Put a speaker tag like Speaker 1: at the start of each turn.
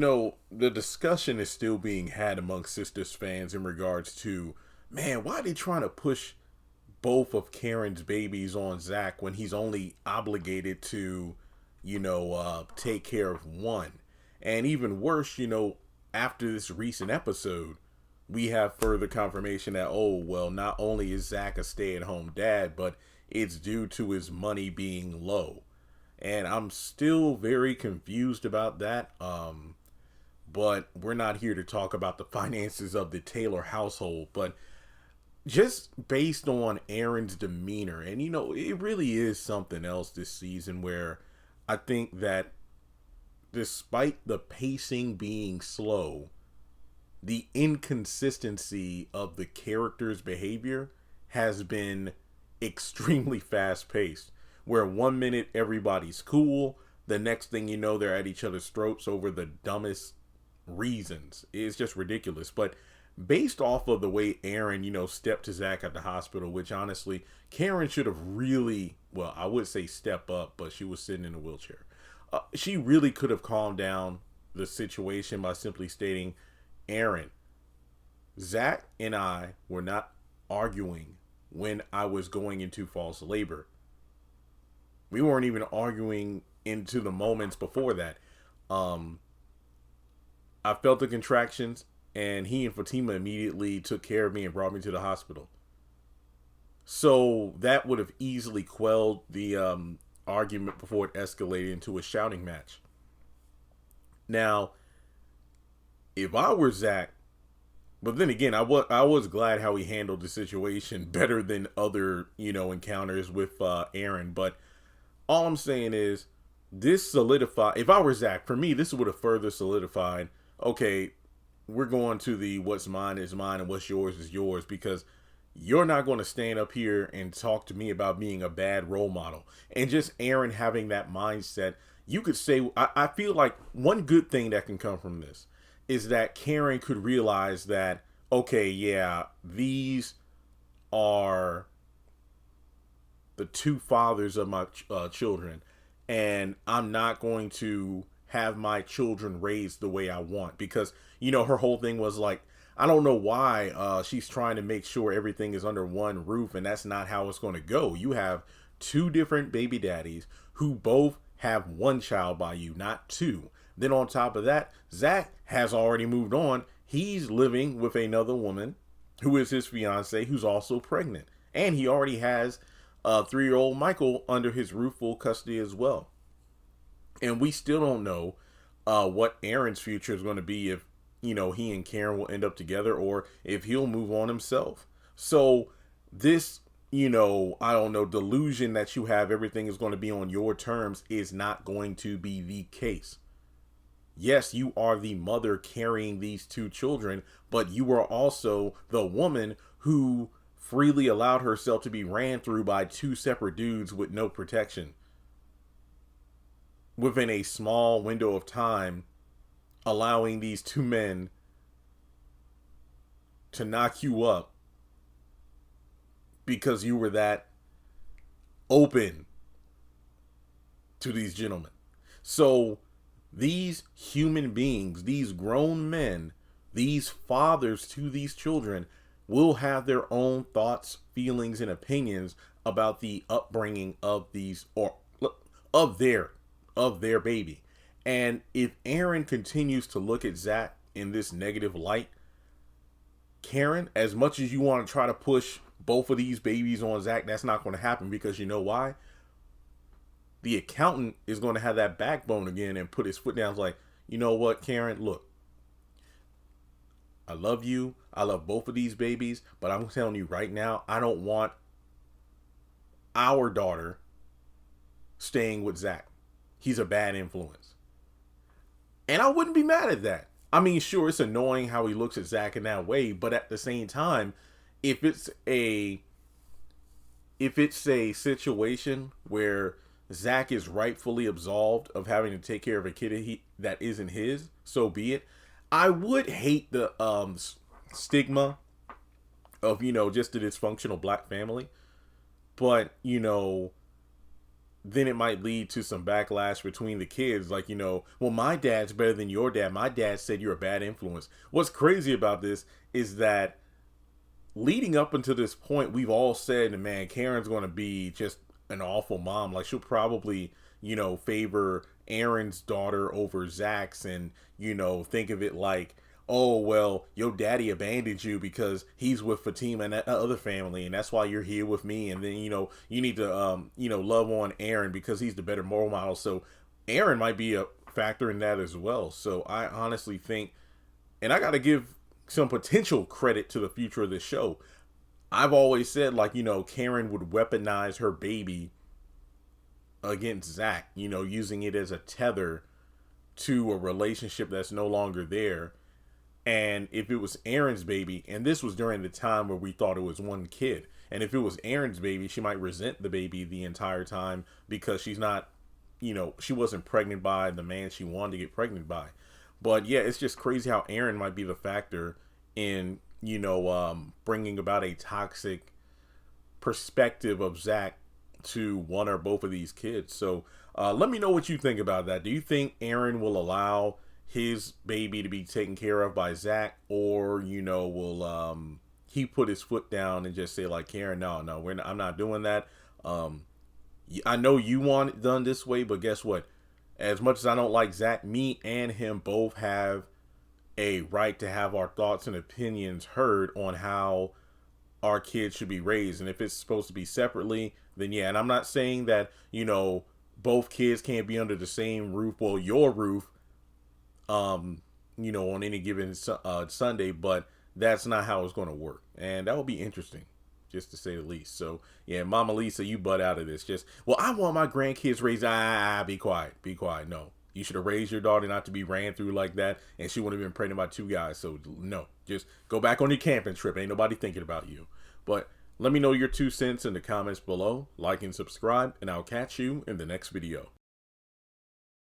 Speaker 1: the discussion is still being had among Sisters fans in regards to, man, why are they trying to push both of Karen's babies on Zach when he's only obligated to, take care of one? And even worse, after this recent episode, we have further confirmation that, oh, well, not only is Zach a stay-at-home dad, but it's due to his money being low. And I'm still very confused about that. But we're not here to talk about the finances of the Taylor household. But just based on Aaron's demeanor, and it really is something else this season where I think that despite the pacing being slow, the inconsistency of the character's behavior has been extremely fast paced. Where 1 minute everybody's cool, the next thing you know, they're at each other's throats over the dumbest reasons. It's just ridiculous. But based off of the way Aaron, stepped to Zach at the hospital, which honestly, Karen should have really, well, I would say step up, but she was sitting in a wheelchair. She really could have calmed down the situation by simply stating, Aaron, Zach and I were not arguing when I was going into false labor. We weren't even arguing into the moments before that. I felt the contractions, and he and Fatima immediately took care of me and brought me to the hospital. So that would have easily quelled the argument before it escalated into a shouting match. Now, if I were Zach, but then again, I was glad how he handled the situation better than other, encounters with Aaron. But all I'm saying is, this solidified, if I were Zach, for me, this would have further solidified, okay, we're going to the what's mine is mine and what's yours is yours, because you're not going to stand up here and talk to me about being a bad role model. And just Aaron having that mindset, you could say, I feel like one good thing that can come from this is that Karen could realize that, okay, yeah, these are the two fathers of my children, and I'm not going to have my children raised the way I want, because her whole thing was like, I don't know why she's trying to make sure everything is under one roof, and that's not how it's going to go. You have two different baby daddies who both have one child by you, not two. Then on top of that, Zach has already moved on. He's living with another woman who is his fiance, who's also pregnant, and he already has 3-year-old Michael under his roof, full custody as well. And we still don't know what Aaron's future is going to be, if he and Karen will end up together, or if he'll move on himself. So this, I don't know, delusion that you have everything is going to be on your terms is not going to be the case. Yes, you are the mother carrying these two children, but you are also the woman who freely allowed herself to be ran through by two separate dudes with no protection within a small window of time, allowing these two men to knock you up because you were that open to these gentlemen. So these human beings, these grown men, these fathers to these children will have their own thoughts, feelings, and opinions about the upbringing of these, or of their baby. And if Aaron continues to look at Zach in this negative light, Karen, as much as you want to try to push both of these babies on Zach, that's not going to happen, because you know why? The accountant is going to have that backbone again and put his foot down. It's like, you know what, Karen, look, I love you. I love both of these babies, but I'm telling you right now, I don't want our daughter staying with Zach. He's a bad influence. And I wouldn't be mad at that. I mean, sure, it's annoying how he looks at Zach in that way, but at the same time, if it's a situation where Zach is rightfully absolved of having to take care of a kid that isn't his, so be it. I would hate the stigma of, just a dysfunctional black family. But, then it might lead to some backlash between the kids. Like, well, my dad's better than your dad. My dad said you're a bad influence. What's crazy about this is that leading up until this point, we've all said, man, Karen's going to be just an awful mom. Like, she'll probably, favor Aaron's daughter over Zach's, and, think of it like, oh, well, your daddy abandoned you because he's with Fatima and that other family, and that's why you're here with me. And then, you need to, love on Aaron because he's the better role model. So Aaron might be a factor in that as well. So I honestly think, and I got to give some potential credit to the future of this show. I've always said, like, Karen would weaponize her baby against Zach, using it as a tether to a relationship that's no longer there. And if it was Aaron's baby, and this was during the time where we thought it was one kid, and if it was Aaron's baby, she might resent the baby the entire time because she's not, she wasn't pregnant by the man she wanted to get pregnant by. But yeah, it's just crazy how Aaron might be the factor in, bringing about a toxic perspective of Zach to one or both of these kids. So let me know what you think about that. Do you think Aaron will allow his baby to be taken care of by Zach, or will he put his foot down and just say, like, Karen, no, I'm not doing that. I know you want it done this way, but guess what? As much as I don't like Zach, me and him both have a right to have our thoughts and opinions heard on how our kids should be raised. And if it's supposed to be separately, then yeah. And I'm not saying that, both kids can't be under the same roof, well, your roof, on any given Sunday, but that's not how it's going to work. And that will be interesting, just to say the least. So yeah, Mama Lisa, you butt out of this. Just, well, I want my grandkids raised. Be quiet. No, you should have raised your daughter not to be ran through like that, and she wouldn't have been pregnant by two guys. So no, just go back on your camping trip. Ain't nobody thinking about you. But let me know your 2 cents in the comments below. Like and subscribe, and I'll catch you in the next video.